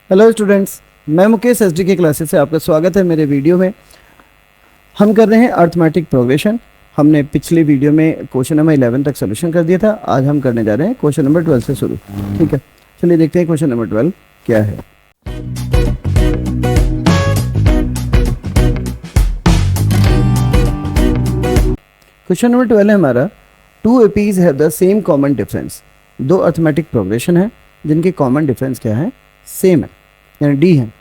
Hello students, मैं Mukesh SD के classes से आपका स्वागत है। मेरे वीडियो में हम कर रहे हैं अर्थमेटिक प्रोग्रेशन। हमने पिछली वीडियो में क्वेश्चन नंबर 11 तक सोल्यूशन कर दिया था। आज हम करने जा रहे हैं क्वेश्चन नंबर 12 से शुरू। ठीक है, चलिए देखते हैं क्वेश्चन नंबर 12 क्या है। क्वेश्चन नंबर 12 है हमारा, two APs have the same common difference. दो अर्थमेटिक प्रोग्रेशन है जिनके कॉमन डिफरेंस क्या है, सेम है, यानी डी है।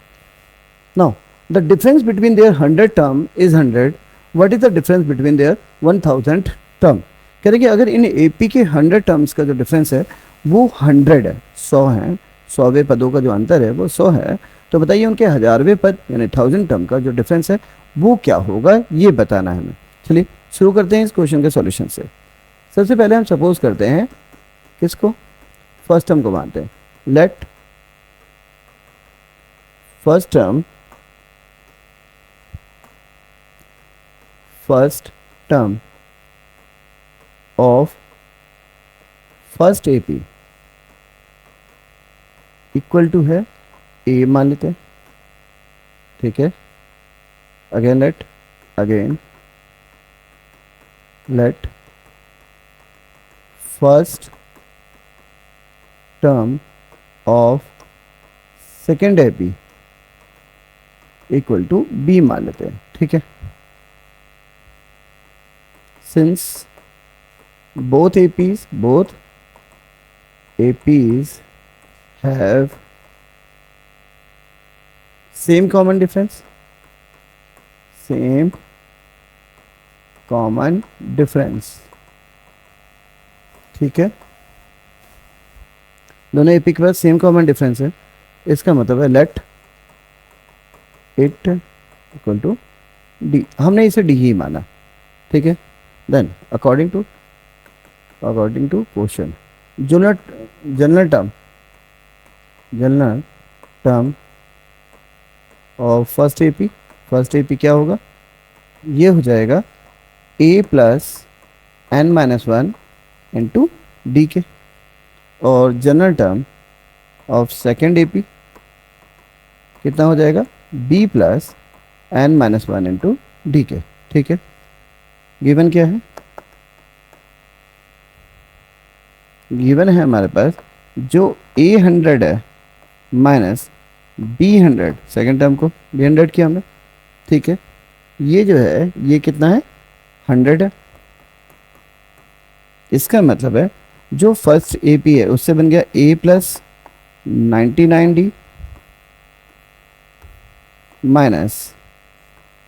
Now, the difference between their 100 term is 100. What is the difference between their 1000 term? कह रहे कि अगर इन एपी के 100 टर्म्स का जो डिफरेंस है वो 100 है, 100 है, 100वें पदों का जो अंतर है वो 100 है, तो बताइए उनके 1000वें पद यानी 1000 टर्म का जो डिफरेंस है वो क्या होगा, ये बताना है हमें। चलिए शुरू करते हैं इस क्वेश्चन के सॉल्यूशन से। सबसे पहले हम सपोज करते हैं किसको, फर्स्ट टर्म को मानते हैं। Let first term first term of first AP equal to है ए मान लेते हैं। ठीक है, again let first term of second AP equal to B मान लेते हैं। ठीक है, since both APs have same common difference, ठीक है, दोनों एपी के पास सेम कॉमन डिफरेंस है, इसका मतलब है let it equal to D. हमने इसे डी ही माना। ठीक है, then according to question, general term of first AP क्या होगा, ये हो जाएगा a plus n minus 1 into D के, और general term of second AP कितना हो जाएगा, b plus n minus 1 into D के। ठीक है, गिवन क्या है, गिवन है हमारे पास जो a 100 है माइनस b 100, सेकेंड टर्म को b 100 किया हमने। ठीक है, ये जो है ये कितना है, 100 है। इसका मतलब है जो फर्स्ट AP है उससे बन गया a plus 99d minus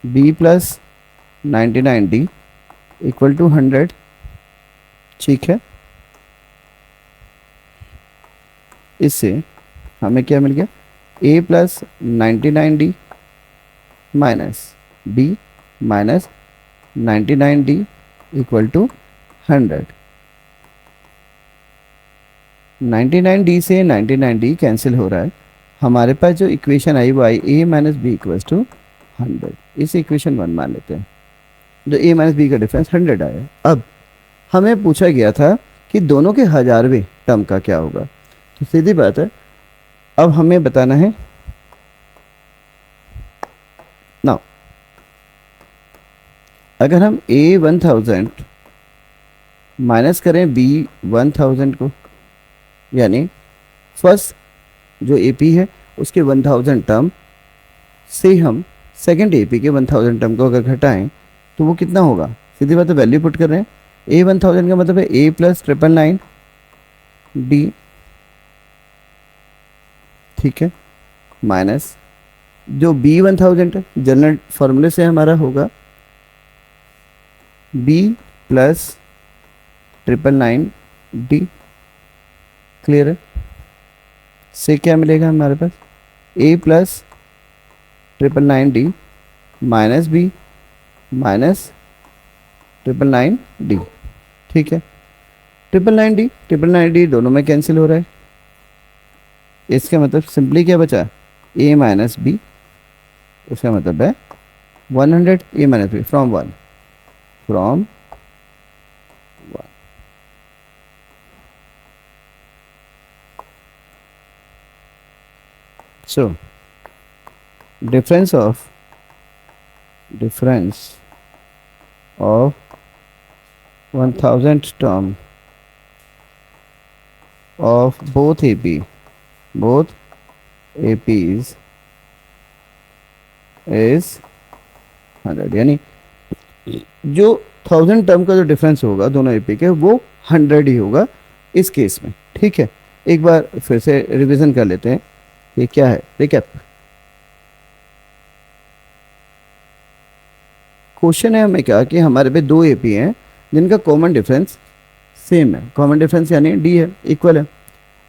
b plus 99d equal to 100। ठीक है, इससे हमें क्या मिल गया, a plus 99d minus b minus 99d equal to 100। 99d से 99d कैंसिल हो रहा है, हमारे पास जो इक्वेशन आई वो आई a minus B equals to 100। इस इक्वेशन 1 मान लेते हैं, जो a माइनस बी का डिफरेंस 100 आया। अब हमें पूछा गया था कि दोनों के 1000वें टर्म का क्या होगा, तो सीधी बात है अब हमें बताना है ना। अगर हम a 1000 माइनस करें b 1000 को, यानी फर्स्ट जो AP है उसके 1000 टर्म से हम सेकेंड AP के 1000 टर्म को अगर घटाएं तो वो कितना होगा, सीधी बात है वैल्यू पुट कर रहे हैं। a 1000 का मतलब है a प्लस 999d। ठीक है, माइनस जो b 1000 है जनरल फॉर्मूले से हमारा होगा b प्लस 999d। क्लियर है, से क्या मिलेगा हमारे पास, a plus 999d minus b minus 999d। ठीक है, 999d दोनों में कैंसिल हो रहा है, इसका मतलब सिंपली क्या बचा, a माइनस बी, इसका मतलब है 100 a minus B from 1 So difference of difference of 1000 term of both APs is 100, यानी जो 1000 टर्म का जो डिफरेंस होगा दोनों एपी के वो 100 ही होगा इस केस में। ठीक है, एक बार फिर से रिवीजन कर लेते हैं ये क्या है। रिकैप, क्वेश्चन है हमें क्या कि हमारे पे दो एपी हैं जिनका कॉमन डिफरेंस सेम है, कॉमन डिफरेंस यानी डी है, इक्वल है।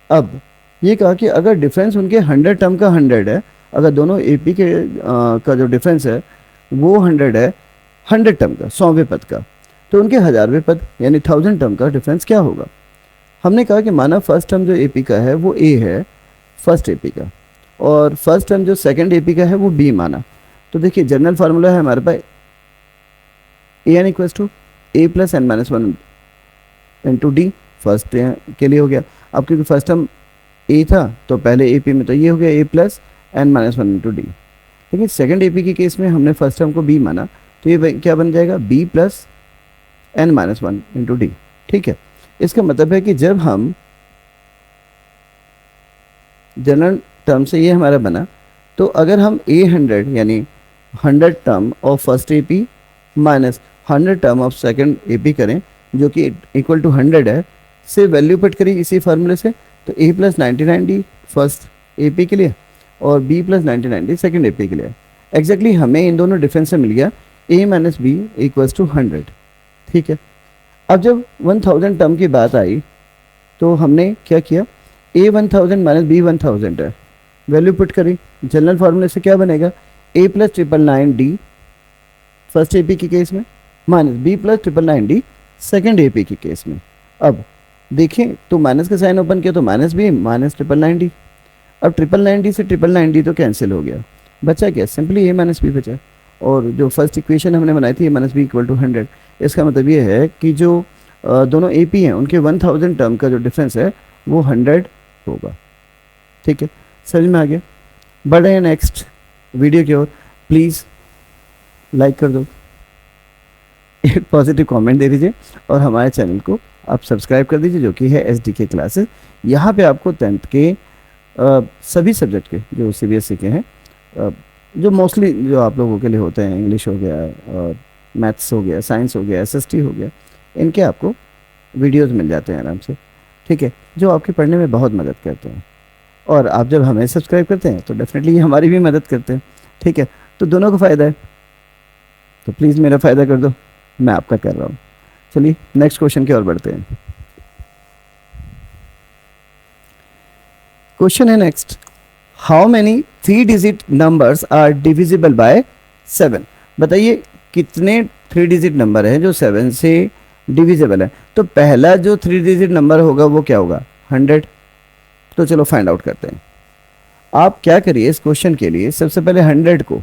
अब ये कहा कि अगर डिफरेंस उनके 100 टर्म का 100 है, अगर दोनों एपी के का जो डिफरेंस है वो 100 है, 100 टर्म का 100वें पद का, तो उनके 1000वें पद यानी 1000 टर्म का डिफरेंस क्या होगा। हमने कहा कि माना फर्स्ट टर्म जो एपी का है वो ए है फर्स्ट एपी का, और फर्स्ट टर्म जो सेकंड एपी का है वो बी माना। तो देखिए जनरल फार्मूला है हमारे पास a n equals to a plus N minus one into d, first के लिए हो गया। अब क्योंकि फर्स्ट टर्म ए था तो पहले ए पी में तो ये हो गया a plus N minus one into d, लेकिन सेकेंड ए पी के केस में हमने फर्स्ट टर्म को बी माना तो ये क्या बन जाएगा B plus N minus one into D. ठीक है, इसका मतलब है कि जब हम जनरल टर्म से ये हमारा बना, तो अगर हम ए 100 यानी 100 term of first A P minus 100 term of second A P करें जो कि इक्वल टू 100 है, से वैल्यू पुट करें इसी फार्मूले से, तो a plus 99D first A P के लिए और b plus 99D second A P के लिए। एग्जैक्टली हमें इन दोनों डिफरेंस से मिल गया ए माइनस बी इक्वल्स टू 100। ठीक है, अब जब 1000 टर्म की बात आई तो हमने क्या किया, ए 1000 माइनस बी 1000 है, वैल्यू पुट करी, जनरल फार्मूले से क्या बनेगा a plus 999D first A P के केस में minus b plus 999D second A P के केस में। अब देखें तो माइनस का साइन ओपन किया तो माइनस बी माइनस 999D, अब 999D से 999D तो कैंसिल हो गया, बचा क्या सिंपली ए माइनस बी बचा, और जो फर्स्ट इक्वेशन हमने बनाई थी ए माइनस बी इक्वल टू 100। इसका मतलब ये है कि जो दोनों ए पी हैं उनके 1000 टर्म का जो डिफरेंस है वो 100 होगा। ठीक है, समझ में आ गया। बढ़े हैं नेक्स्ट वीडियो की ओर, प्लीज़ लाइक कर दो, एक पॉजिटिव कमेंट दे दीजिए और हमारे चैनल को आप सब्सक्राइब कर दीजिए जो कि है SDK क्लासेस। यहाँ पे आपको 10th के सभी सब्जेक्ट के जो CBSE के हैं, जो मोस्टली जो आप लोगों के लिए होते हैं, इंग्लिश हो गया और मैथ्स हो गया, साइंस हो गया, SST हो गया, इनके आपको वीडियोस मिल जाते हैं आराम से। ठीक है, जो आपके पढ़ने में बहुत मदद करते हैं, और आप जब हमें सब्सक्राइब करते हैं तो डेफिनेटली हमारी भी मदद करते हैं। ठीक है, तो दोनों को फ़ायदा है, तो प्लीज़ मेरा फ़ायदा कर दो, मैं आपका कर रहा हूँ। चलिए नेक्स्ट क्वेश्चन की ओर बढ़ते हैं। क्वेश्चन है next, how many 3 digit numbers are divisible by 7। बताइए कितने 3 डिजिट नंबर हैं जो 7 से डिविजिबल है। तो पहला जो 3 डिजिट नंबर होगा वो क्या होगा 100। तो चलो फाइंड आउट करते हैं। आप क्या करिए इस क्वेश्चन के लिए, सबसे पहले 100 को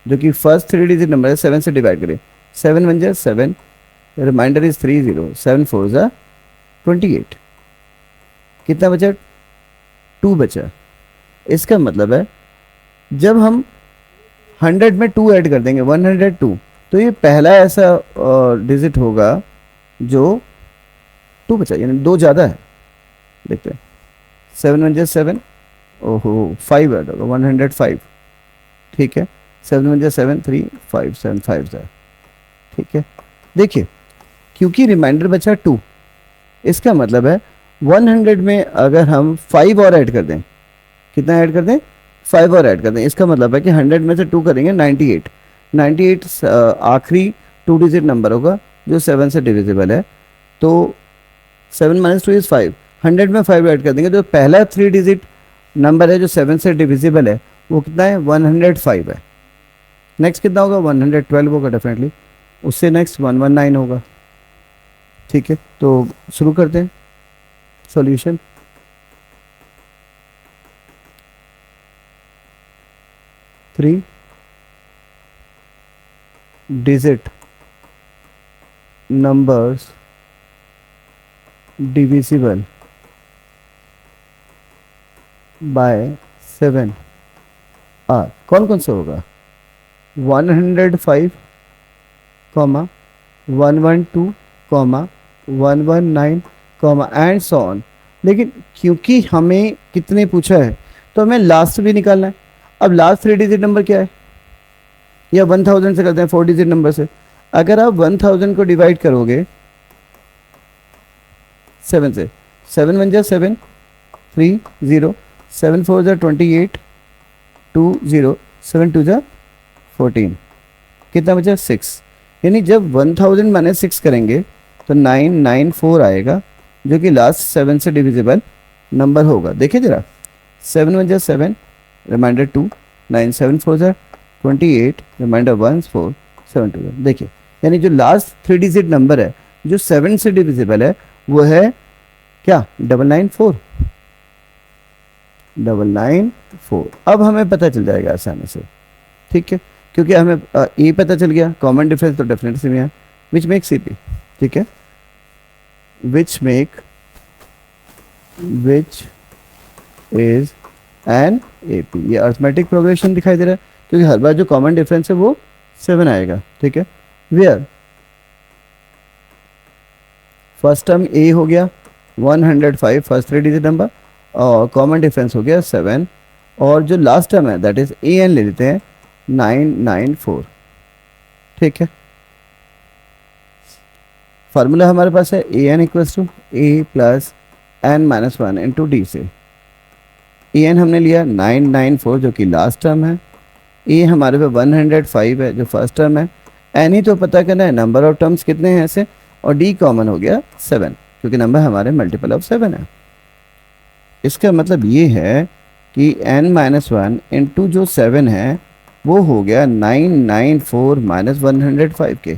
जो कि फर्स्ट 3 डिजिट नंबर है 7 से डिवाइड करें, 7 1 जा 7, रिमाइंडर इज 30, 7 4 जा 28, कितना बचा 2 बचा। इसका मतलब है जब हम 100 में 2 ऐड कर देंगे 102, तो ये पहला ऐसा डिजिट होगा जो 2 बचा, यानी 2 ज़्यादा है। देखते हैं 7 1 जा 7, ओहो 5 ऐड होगा 105। ठीक है, 7 1 जा 7 3 5 7 5 जा। ठीक है, देखिए क्योंकि रिमाइंडर बचा 2, इसका मतलब है 100 में अगर हम 5 और ऐड कर दें, कितना ऐड कर दें 5 और ऐड कर दें, इसका मतलब है कि 100 में से 2 करेंगे 98। 98 आखिरी 2 डिजिट नंबर होगा जो 7 से डिविजिबल है। तो 7 माइनस 2 इज़ 5, 100 में 5 ऐड कर देंगे तो पहला 3 डिजिट नंबर है जो 7 से डिविजिबल है वो कितना है 105 है। नेक्स्ट कितना होगा 112 होगा डेफिनेटली, उससे नेक्स्ट 119 होगा। ठीक है, तो शुरू करते हैं solution. Three digit numbers divisible by 7 are कौन कौन सा होगा 105 comma 112 comma 119 comma and so on. लेकिन क्योंकि हमें कितने पूछा है तो हमें लास्ट भी निकालना है। अब लास्ट 3 डिजिट नंबर क्या है, या 1000 से करते हैं 4 डिजिट नंबर से। अगर आप 1000 को डिवाइड करोगे 7 से, 7 1 जा 7 3 0, 7 4 जा 28 2 0, 7 2 जा 14, कितना बचा 6। यानी जब 1000 माइनस 6 करेंगे तो 994 आएगा, जो कि लास्ट 7 से डिविजिबल नंबर होगा। देखिए जरा, 7 1 जा 7, रिमाइंडर 2, 9 7 4 जा 28, रिमाइंडर 1 4 7 2। देखिए यानी जो लास्ट 3 डिजिट नंबर है जो 7 से डिविजिबल है वो है क्या 994, 994। अब हमें पता चल जाएगा आसानी से, ठीक है, क्योंकि हमें ए पता चल गया, कॉमन डिफरेंस तो डेफिनेटली में है, विच मेक सी पी, ठीक है, which is an A P. ये अर्थमेटिक प्रोग्रेशन दिखाई दे रहा है क्योंकि हर बार जो कॉमन डिफरेंस है वो 7 आएगा, ठीक है। वेयर फर्स्ट टर्म ए हो गया 105 फर्स्ट 3 डिजिट नंबर और कॉमन डिफरेंस हो गया 7, और जो लास्ट टर्म है दैट इज ए एन ले लेते हैं 994, ठीक है। फार्मूला हमारे पास है a n equals to a plus N minus 1 into d से। ए एन हमने लिया 994 जो कि लास्ट टर्म है, ए हमारे पे 105 है जो फर्स्ट टर्म है, एन ही तो पता करना है नंबर ऑफ टर्म्स कितने हैं ऐसे, और डी कॉमन हो गया 7 क्योंकि नंबर हमारे मल्टीपल ऑफ 7 है। इसका मतलब ये है कि n माइनस 1 इंटू जो 7 है वो हो गया 994 माइनस 105 के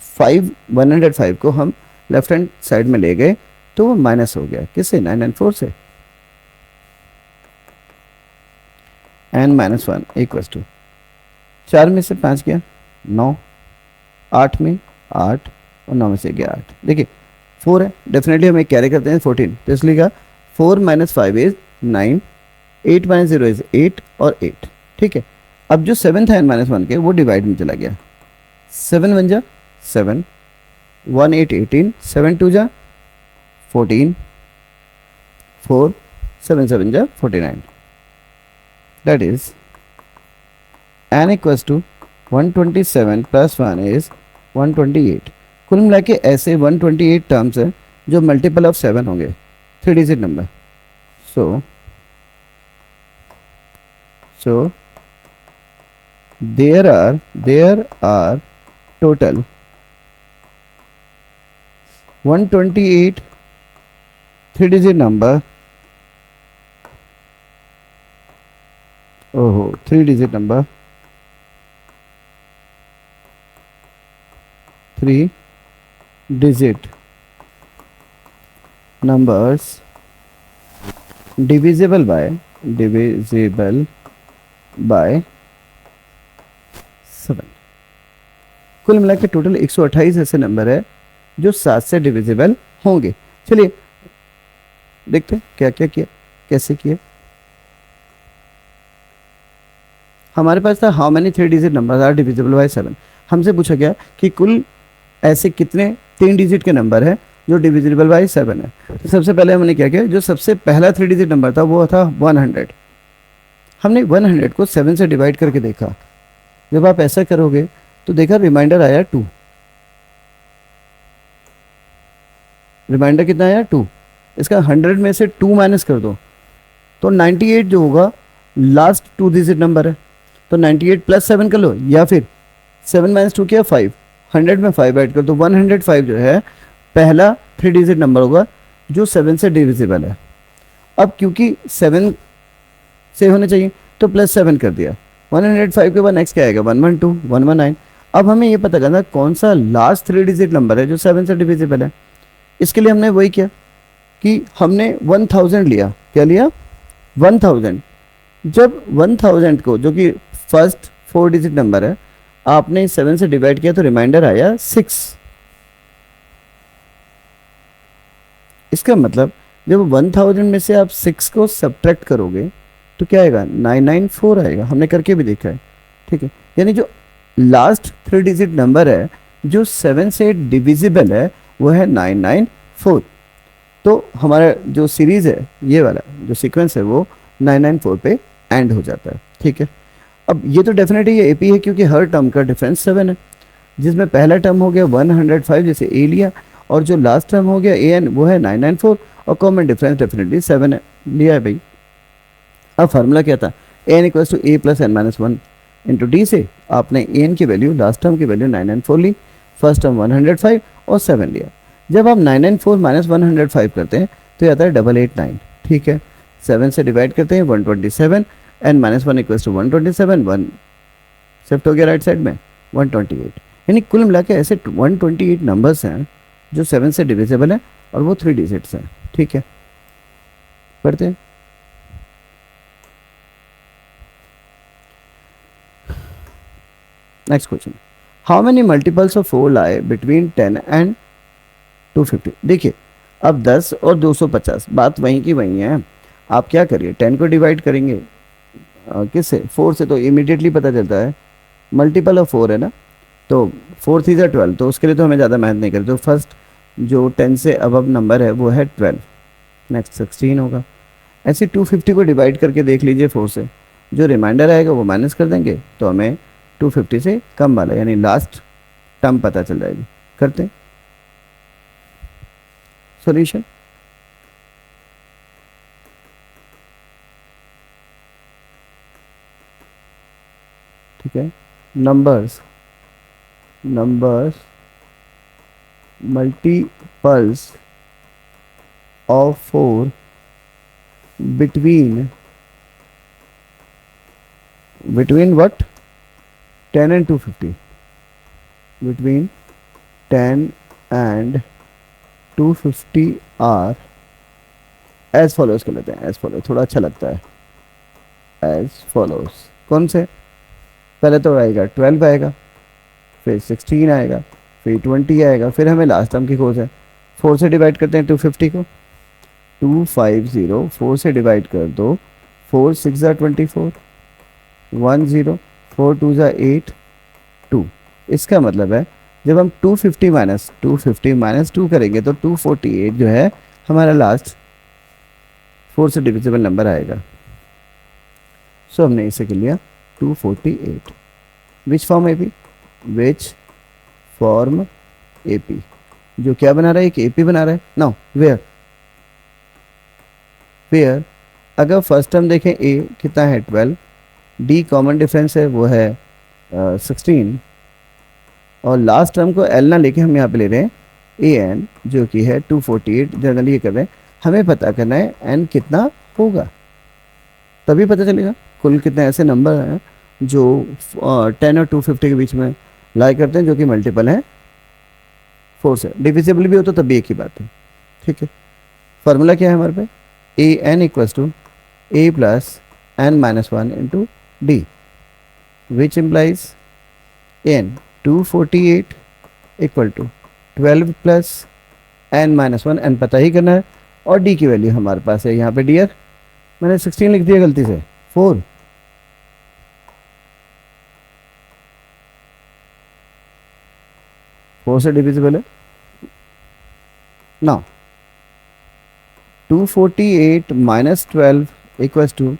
105 को हम लेफ्ट हैंड साइड में ले गए तो वो माइनस हो गया किससे 994 से। n माइनस 1 इक्वल टू 4 में से 5 गया 9, 8 में 8 और 9 में से गया 8। देखिए 4 है, डेफिनेटली हम एक कैरी करते हैं 14, तो इसलिए का 4 माइनस 5 इज 9, 8 माइनस 0 इज 8 और 8, ठीक है। अब जो 7 था n माइनस 1 के वो डिवाइड में चला गया, 7 1 जा 7, 1 8 18, 7 2 जा 14, 4 7 7 जा 49, that is n equals to 127 plus 1 is 128। कुल मिला के ऐसे 128 टर्म्स है जो मल्टीपल ऑफ 7 होंगे 3 digit number. so there are total 128 3 digit number, ओहो 3 digit number 3 digit numbers divisible by 7। कुल मिला के टोटल 128 ऐसे नंबर है जो 7 से डिविजिबल होंगे। चलिए देखते हैं क्या क्या किया, कैसे किया। हमारे पास था how many 3 digit numbers are divisible by 7। हमसे पूछा गया कि कुल ऐसे कितने 3 डिजिट के नंबर है जो डिविजिबल बाय 7 है। तो सबसे पहले हमने क्या किया, जो सबसे पहला 3 डिजिट नंबर था वो था 100। हमने 100 को 7 से डिवाइड करके देखा। जब आप ऐसा करोगे तो देखा रिमाइंडर आया 2। रिमाइंडर कितना आया 2। इसका 100 में से 2 माइनस कर दो तो 98 जो होगा लास्ट 2 डिजिट नंबर है। तो 98 प्लस 7 कर लो, या फिर 7 माइनस 2 किया 5, 100 में 5 ऐड कर दो। 105 जो है पहला 3 डिजिट नंबर होगा जो 7 से डिविजिबल है। अब क्योंकि 7 से होने चाहिए तो प्लस 7 कर दिया। 105 के बाद नेक्स्ट क्या आएगा 112 119। अब हमें ये पता करना कौन सा लास्ट 3 डिजिट नंबर है जो 7 से डिविजिबल है। इसके लिए हमने वही किया कि हमने 1000 लिया। क्या लिया 1000। जब 1000 को जो कि फर्स्ट 4 डिजिट नंबर है आपने 7 से डिवाइड किया तो रिमाइंडर आया 6। इसका मतलब जब 1000 में से आप 6 को सब्ट्रैक्ट करोगे तो क्या आएगा 994 आएगा, हमने करके भी देखा है, ठीक है। यानी जो लास्ट 3 डिजिट नंबर है जो 7 से डिविजिबल है वो है 994। तो हमारा जो सीरीज है ये वाला जो सीक्वेंस है वो 994 पे एंड हो जाता है, ठीक है। अब ये तो डेफिनेटली ये एपी है क्योंकि हर टर्म का डिफरेंस 7 है, जिसमें पहला टर्म हो गया 105 जैसे ए लिया, और जो लास्ट टर्म हो गया ए एन वो है 994, और कॉमन डिफरेंस डेफिनेटली 7 है, लिया है भाई। अब फार्मूला क्या था, a n equals to a plus N minus 1 into d से आपने ए एन की वैल्यू लास्ट टर्म की वैल्यू 994 ली, फर्स्ट टर्म 105 और 7 लिया। जब आप 994 माइनस 105 करते हैं तो आता है 889, ठीक है। 7 से डिवाइड करते हैं 127, n minus 1 equals to 127, 1 shift हो गया राइट साइड में 128। यानी कुल मिला के ऐसे 128 नंबर्स हैं जो 7 से डिविजिबल है और वो 3 डिजिट्स हैं, ठीक है। पढ़ते हैं। Next question, how many multiples of 4 lie between 10 and 250। देखिए अब 10 और 250 बात वहीं की वहीं है। आप क्या करिए 10 को डिवाइड करेंगे किससे, 4 से, तो इमीडिएटली पता चलता है मल्टीपल ऑफ 4 है ना, तो 4 3 12, तो उसके लिए तो हमें ज़्यादा मेहनत नहीं करें। तो फर्स्ट जो 10 से अबव नंबर है वो है 12, नेक्स्ट 16 होगा। ऐसे 250 को डिवाइड करके देख लीजिए 4 से, जो रिमाइंडर आएगा वो माइनस कर देंगे तो हमें 250 से कम वाला यानी लास्ट टर्म पता चल जाएगी। करते हैं सॉल्यूशन। ठीक है, numbers multiples of 4 between what, 10 and 250, between 10 and 250 are as follows कर लेते हैं, as follows थोड़ा अच्छा लगता है, as follows। कौन से, पहले तो आएगा 12 आएगा, फिर 16 आएगा, फिर 20 आएगा, फिर हमें लास्ट टर्म की खोज है। 4 से डिवाइड करते हैं 250 को, 250 4 से डिवाइड कर दो, 4 6 ज़ा 24, 1 0, 4 2 ज़ा 8 2। इसका मतलब है जब हम 250 माइनस 2 करेंगे तो 248 जो है हमारा लास्ट 4 से डिविजिबल नंबर आएगा। सो हमने इसे कर लिया 248। Which form AP, which form AP, जो क्या बना रहा है, एक एपी बना रहा है। नाउ वेयर अगर फर्स्ट टर्म देखें ए कितना है 12, डी कॉमन डिफरेंस है वो है 16, और लास्ट टर्म को एल ना लेके हम यहाँ पे ले रहे हैं ए एन जो कि है 248। जनरली ये कर रहे हैं, हमें पता करना है एन कितना होगा, तभी पता चलेगा कुल कितने ऐसे नंबर हैं जो 10 और 250 के बीच में लाई करते हैं, जो कि मल्टीपल हैं 4 से। डिविजिबल भी हो तो तभी एक ही बात है, ठीक है। फार्मूला क्या है हमारे पे, a n equals to a plus N minus 1 into d, which implies n 248 equal to 12 plus N minus 1, n पता ही करना है, और डी की वैल्यू हमारे पास है यहाँ पे डियर, मैंने 16 लिख दिया गलती से, 4। से डिविजिबल है ना। 248 minus 12 equals to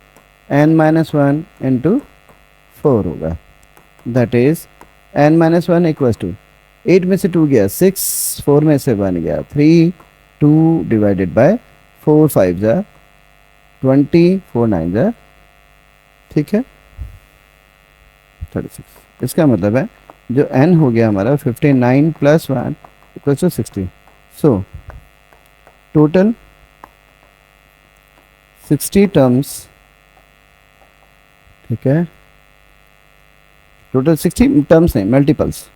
n minus 1 into 4 होगा, that is n minus 1 equals to 8 में से 2 गया 6, 4 में से 1 गया 3, 2 डिवाइडेड बाय 4 5 ज़ा 20, 4 9 ज़ा, ठीक है 36। इसका मतलब है जो n हो गया हमारा 59 plus 1 equals to 60। So total 60 terms, ठीक है, टोटल 60 टर्म्स नहीं multiples,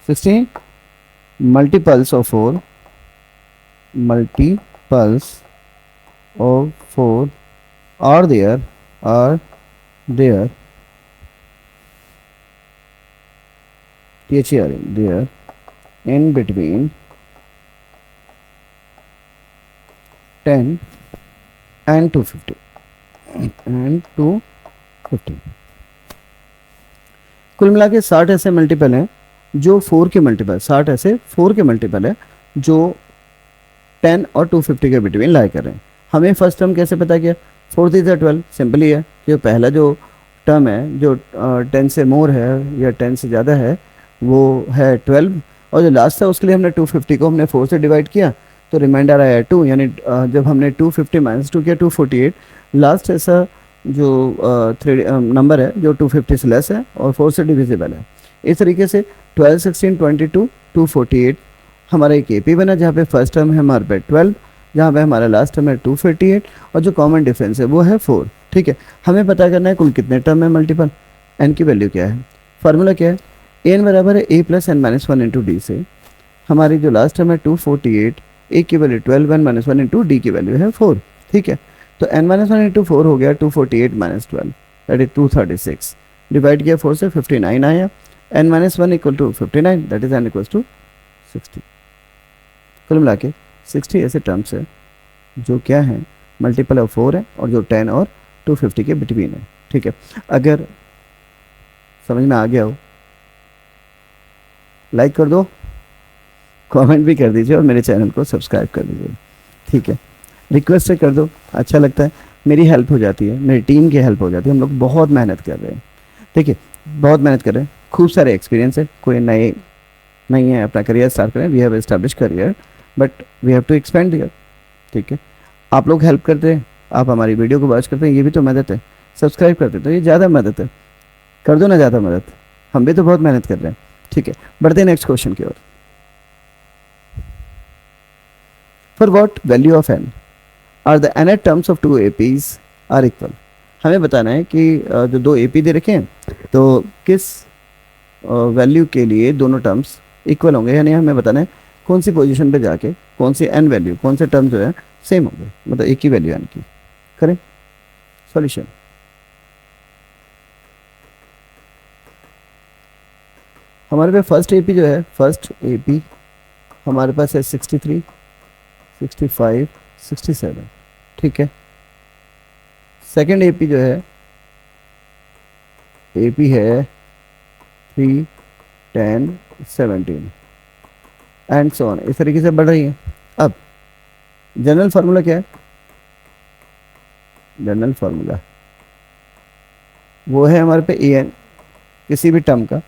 60 multiples of 4, multiples of 4 are there there in between 10 and 250। And 250। कुल मिला के 60 ऐसे मल्टीपल हैं जो 4 के मल्टीपल, 60 ऐसे 4 के मल्टीपल है जो 10 और 250 के बिटवीन लाई कर रहे हैं। हमें फर्स्ट टर्म कैसे पता किया? 4 3 12, सिंपल ही है। जो पहला जो टर्म है जो 10 से मोर है या 10 से ज़्यादा है वो है 12, और जो लास्ट था उसके लिए हमने 250 को हमने 4 से डिवाइड किया तो रिमाइंडर आया 2, यानी जब हमने 250 माइनस 2 किया 248, लास्ट ऐसा जो थ्री नंबर है जो 250 से लेस है और 4 से डिविजिबल है। इस तरीके से 12 16 22 248 हमारा एक एपी बना जहाँ पे फर्स्ट टर्म है हमारे पे 12, जहाँ पे हमारा लास्ट टर्म है 248 और जो कॉमन डिफरेंस है वो है 4। ठीक है, हमें पता करना है कुल कितने टर्म है मल्टीपल, एन की वैल्यू क्या है। फार्मूला क्या है? एन बराबर है a plus N minus one into d से हमारी जो लास्ट टर्म है 248, ए की value 12 n minus one into d की वैल्यू है 4। ठीक है, तो n माइनस वन इंटू 4 हो गया 248 माइनस 12 दैट इज 236, डिवाइड किया 4 से 59 आया, n minus one equal to 59 that is n equal to 60। कुल मिला के 60 ऐसे टर्म्स है जो क्या है मल्टीपल ऑफ 4 है और जो 10 और 250 के बिटवीन है। ठीक है, अगर समझ में आ गया हो लाइक कर दो, कमेंट भी कर दीजिए और मेरे चैनल को सब्सक्राइब कर दीजिए। ठीक है, रिक्वेस्ट से कर दो, अच्छा लगता है, मेरी हेल्प हो जाती है, मेरी टीम की हेल्प हो जाती है। हम लोग बहुत मेहनत कर रहे हैं, ठीक है, बहुत मेहनत कर रहे हैं, खूब सारे एक्सपीरियंस है, कोई नए नहीं है अपना करियर स्टार्ट करें, we have establish career but we have to expand here. ठीक है, आप लोग हेल्प करते हैं, आप हमारी वीडियो को वॉच करते हैं, ये भी तो मदद है। सब्सक्राइब करते हैं तो ये ज़्यादा मदद है, कर दो ना ज़्यादा मदद, हम भी तो बहुत मेहनत कर रहे हैं। ठीक है, बढ़ते हैं नेक्स्ट क्वेश्चन की ओर। For what value of n are the nth terms of two APs are equal. हमें बताना है कि जो दो एपी दे रखे हैं तो किस वैल्यू के लिए दोनों टर्म्स इक्वल होंगे, यानी हमें बताना है कौन सी पोजीशन पे जाके कौन सी एन वैल्यू, कौन से टर्म जो है सेम होंगे, मतलब एक ही वैल्यू एन की। करें सॉल्यूशन। हमारे पे फर्स्ट एपी जो है, फर्स्ट एपी हमारे पास है 63 65 67। ठीक है, सेकेंड एपी जो है एपी है 3 10 17 एंड सो ऑन, इस तरीके से बढ़ रही है। अब जनरल फार्मूला क्या है? जनरल फार्मूला वो है हमारे पे ए एन, किसी भी टर्म का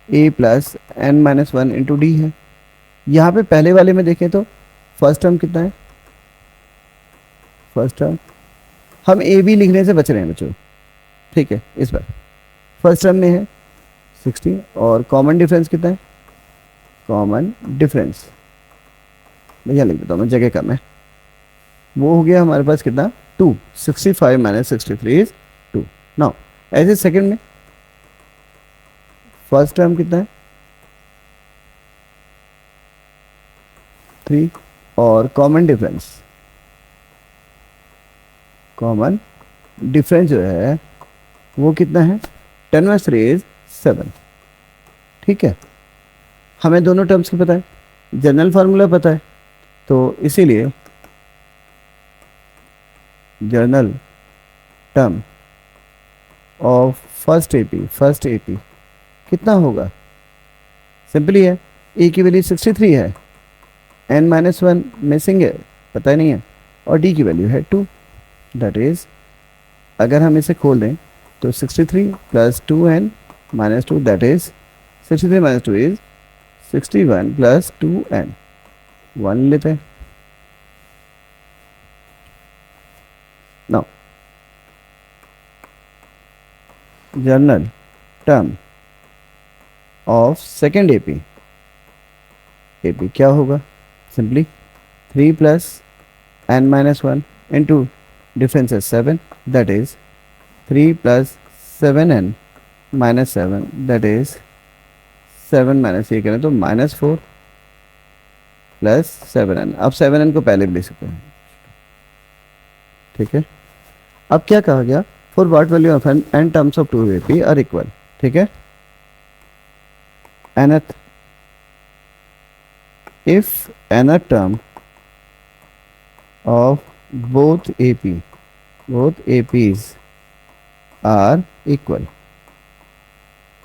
a plus N minus one into d है। यहाँ पे पहले वाले में देखें तो फर्स्ट टर्म कितना है? फर्स्ट टर्म हम ए बी लिखने से बच रहे हैं बच्चों। ठीक है, इस बार फर्स्ट टर्म में है 60 और कॉमन डिफरेंस कितना है? कॉमन डिफरेंस भैया लिख देता हूँ मैं, जगह कम है, वो हो गया हमारे पास कितना? 2। 65 माइनस 63 इज 2। नाउ ऐसे सेकंड में फर्स्ट टर्म कितना है? 3 और कॉमन डिफरेंस, कॉमन डिफरेंस जो है वो कितना है? 10 माइनस 3 इज 7। ठीक है, हमें दोनों टर्म्स की पता है, जनरल फार्मूला पता है, तो इसीलिए general term of first AP कितना होगा? सिंपली है, ए की वैल्यू 63 है, एन माइनस वन मिसिंग है, पता ही नहीं है, और डी की वैल्यू है 2। दैट इज अगर हम इसे खोल दें तो 63 plus 2n minus 2 that is 63 minus 2 is 61 plus 2n, 1 लेते हैं। Now general term of second AP क्या होगा? Simply 3 plus n minus one into difference है 7 that is 3 plus 7n minus 7 that is 7 minus ये करें तो माइनस 4 प्लस 7n। अब 7n को पहले भी ले सकते हैं। ठीक है, अब क्या कहा गया? For what value of n terms of two AP are equal. ठीक है, nth if nth term of both AP both APs are equal,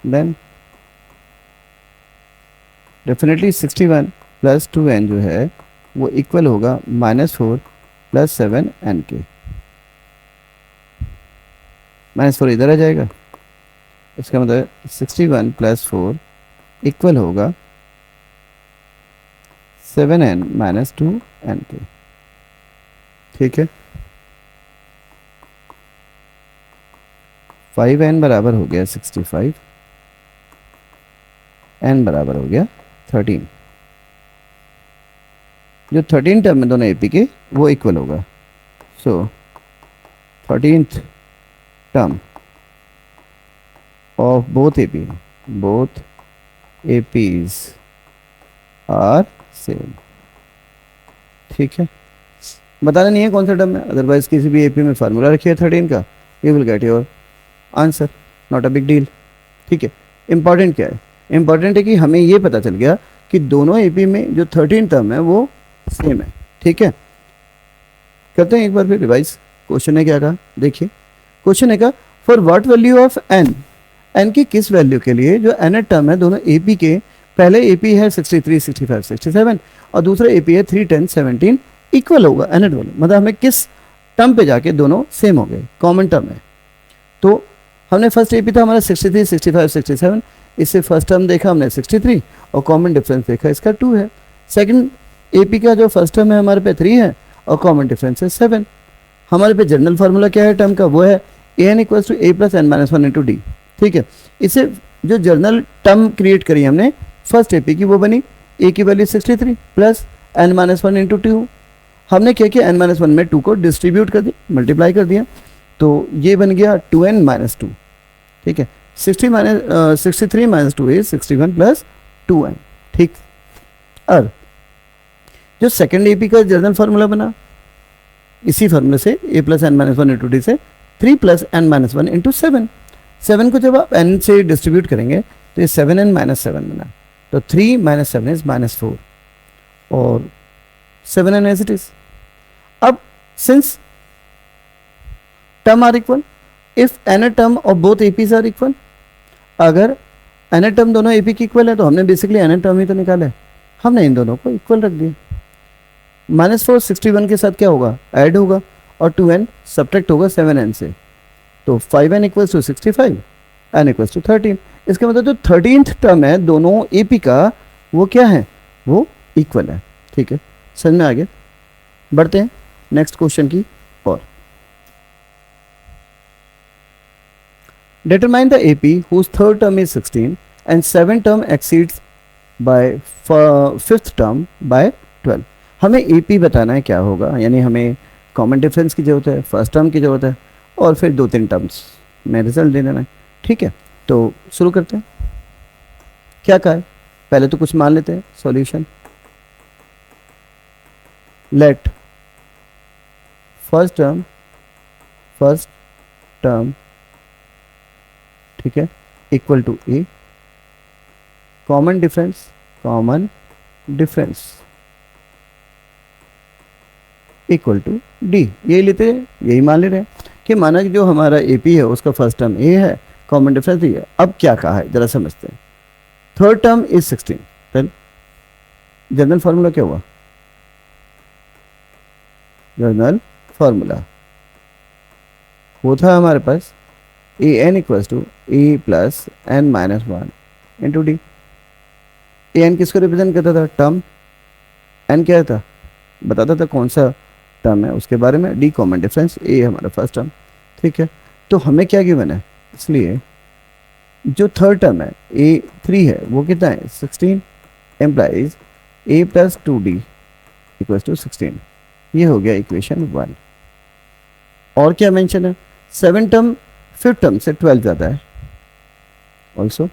then definitely 61 plus 2n जो है वो इक्वल होगा -4 प्लस 7n के। -4 इधर आ जाएगा, इसका मतलब 61 प्लस 4 इक्वल होगा 7n माइनस 2n के। ठीक है, 5n बराबर हो गया 65, n बराबर हो गया 13। जो 13 टर्म है दोनों एपी के वो इक्वल होगा। So 13th term of both APs are same. ठीक है, बताना नहीं है कौन सा टर्म है, अदरवाइज किसी भी एपी में फार्मूला रखिए 13 का, you will get your answer, not a big deal. ठीक है, इंपॉर्टेंट क्या है, इंपॉर्टेंट है कि हमें ये पता चल गया कि दोनों एपी में जो 13 टर्म है वो सेम है। ठीक है, करते हैं एक बार फिर रिवाइज। क्वेश्चन ने क्या कहा, देखिए क्वेश्चन ने कहा for what value of n, n की किस वैल्यू के लिए जो एन टर्म है दोनों एपी के, पहले एपी है 63, 65, 67 और दूसरा एपी है 3, 10, 17 इक्वल होगा एन एट वैल्यू, मतलब हमें किस टर्म पे जाके दोनों सेम हो गए, कॉमन टर्म है। तो हमने फर्स्ट एपी था हमारा 63, 65, 67, इससे फर्स्ट टर्म देखा हमने 63 और कॉमन डिफरेंस देखा इसका 2 है। सेकंड एपी का जो फर्स्ट टर्म है हमारे पे 3 है और कॉमन डिफरेंस है 7। हमारे पे जनरल फार्मूला क्या है टर्म का, वो है a n equals to a plus N minus 1 into D. ठीक है, इससे जो जनरल टर्म क्रिएट करी हमने फर्स्ट एपी की वो बनी ए की value 63 plus N minus 1 into 2। हमने क्या किया, एन माइनस 1 में 2 को डिस्ट्रीब्यूट कर दिया, मल्टीप्लाई कर दिया, तो ये बन गया 2n माइनस 2। ठीक है, 63 माइनस 2 इज 61 प्लस 2n। ठीक, अब जो सेकेंड एपी का जनरल फार्मूला बना, इसी फार्मूले से a plus N minus 1 into d से 3 प्लस एन माइनस 1 इंटू 7। 7 को जब आप n से डिस्ट्रीब्यूट करेंगे तो ये 7n माइनस 7 बना, तो 3 माइनस 7 इज माइनस 4 और 7n एज इट इज। अब since term are equal, if n term of both APs are equal, अगर एन टर्म दोनों एपी की इक्वल है तो हमने बेसिकली एन टर्म ही तो निकाला है, हमने इन दोनों को इक्वल रख दिया। -4 61 के साथ क्या होगा, ऐड होगा और 2n सब्ट्रैक्ट होगा 7n से, तो 5n equals to 65, n equals to 13। इसका मतलब जो 13th टर्म है दोनों एपी का वो क्या है, वो इक्वल है। ठीक है, समझ में आ गया, बढ़ते हैं नेक्स्ट क्वेश्चन की ओर। Determine the AP whose third term is 16 and seventh term exceeds by fifth term by 12। हमें AP बताना है क्या होगा, यानी हमें कॉमन डिफरेंस की जरूरत है, फर्स्ट टर्म की जरूरत है और फिर 2-3 टर्म्स में रिजल्ट दे देना है। ठीक है, तो शुरू करते हैं। क्या कहा है, पहले तो कुछ मान लेते हैं सॉल्यूशन। लेट फर्स्ट टर्म ठीक है equal to a, common difference equal to d. यही लेते हैं, यही मान ले रहे हैं कि माना कि जो हमारा एपी है उसका फर्स्ट टर्म ए है, कॉमन डिफरेंस डी है। अब क्या कहा है जरा समझते हैं। थर्ड टर्म इज 16, फिर जनरल फार्मूला क्या हुआ, जनरल फार्मूला वो था हमारे पास a n equals to a plus N minus 1 into d. A n किसको रिप्रेजेंट करता था, टर्म, एन क्या था बताता था कौन सा टर्म है उसके बारे में, डी कॉमन डिफरेंस, ए हमारा फर्स्ट टर्म। ठीक है, तो हमें क्या गिवन है, इसलिए जो थर्ड टर्म है ए 3 है वो कितना है 16, implies a plus 2d equals to 16। ये हो गया इक्वेशन 1। और क्या मेंशन है, सेवन टर्म फिफ्थ टर्म से 12 ज़्यादा है, also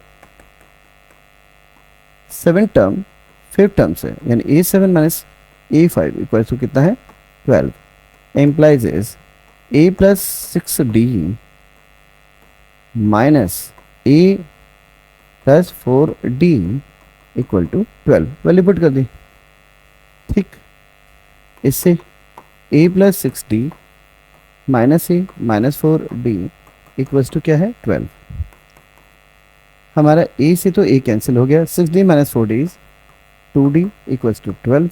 seven term fifth term से यानी A7 minus A5 equal to कितना है 12, implies is A plus 6d minus A plus 4d equal to 12। Value put कर दी, ठीक, इससे A plus 6d -4d equals to क्या है 12। हमारा a से तो a कैंसिल हो गया, 6d - 4d is 2d equals to 12,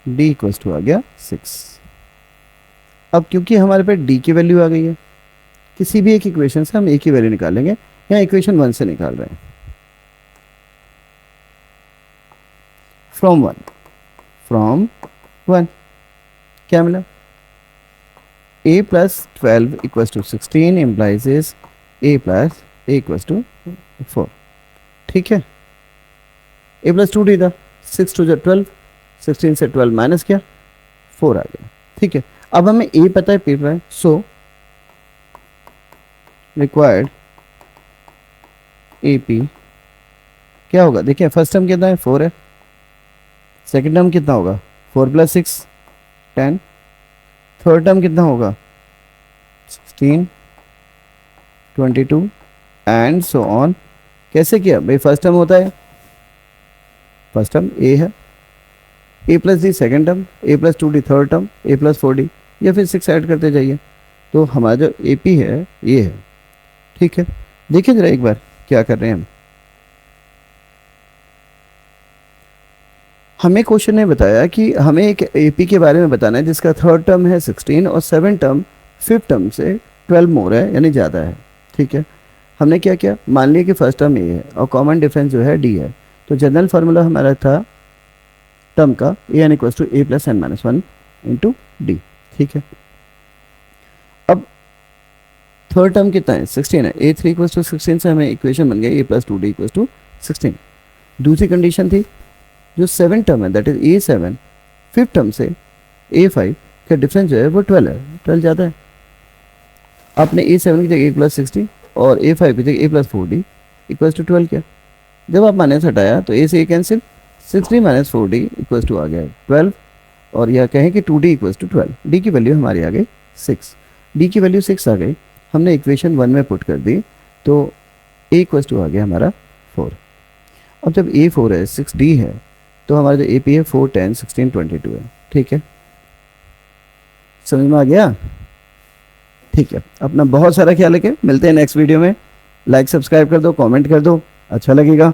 d equals to आ गया 6। अब क्योंकि हमारे पास d की वैल्यू आ गई है, किसी भी एक इक्वेशन से हम a की वैल्यू निकालेंगे। यहाँ इक्वेशन 1 से निकाल रहे हैं, फ्रॉम 1 क्या मिला, a + 12 equals to 16 implies is a equals to 4। ठीक है, a + 2d था, 6 2 12, 16 से 12 माइनस किया 4 आ गया। ठीक है, अब हमें a पता है, p पता है, सो रिक्वायर्ड AP क्या होगा, देखिए फर्स्ट टर्म कितना है 4 है, सेकंड टर्म कितना होगा 4 + 6 10, थर्ड टर्म कितना होगा 16 22 एंड सो ऑन। कैसे किया भाई, फर्स्ट टर्म होता है, फर्स्ट टर्म a है, a + d second term, a + 2d third term, a + 4d, या फिर 6 ऐड करते जाइए, तो हमारा जो AP है ये है। ठीक है, देखिए जरा एक बार क्या कर रहे हैं हम। हमें क्वेश्चन ने बताया कि हमें एक AP के बारे में बताना है जिसका थर्ड टर्म है 16 और सेवन टर्म फिफ्थ टर्म से 12 मोर है, यानी ज़्यादा है। ठीक है, हमने क्या किया, मान लिया कि फर्स्ट टर्म A है और कॉमन डिफरेंस जो है D है, तो जनरल फार्मूला हमारा था टर्म का AN = A + n - 1 × D। ठीक है, अब थर्ड टर्म कितना है 16 है, A3 = 16 से हमें इक्वेशन बन गई A + 2D = 16। दूसरी कंडीशन थी जो सेवन टर्म है that is A7 fifth term से A5 का डिफरेंस जो है वो 12 है, 12 ज़्यादा है। आपने A7 की जगह A + 60 और A5 की जगह A + 4D = 12 किया, जब आप माइनस हटाया तो A से A कैंसिल, 60 - 4D = आ गया 12, और यह कहें कि 2D = 12, D की वैल्यू हमारी आ गई 6, D की वैल्यू 6 आ गई, हमने इक्वेशन 1 में पुट कर दी तो A = आ गया हमारा 4। अब जब A 4 है 6D है तो हमारा जो AP है 4 10 16 22 है। ठीक है, समझ में आ गया। ठीक है, अपना बहुत सारा ख्याल रखें, मिलते हैं नेक्स्ट वीडियो में। लाइक सब्सक्राइब कर दो, कमेंट कर दो, अच्छा लगेगा।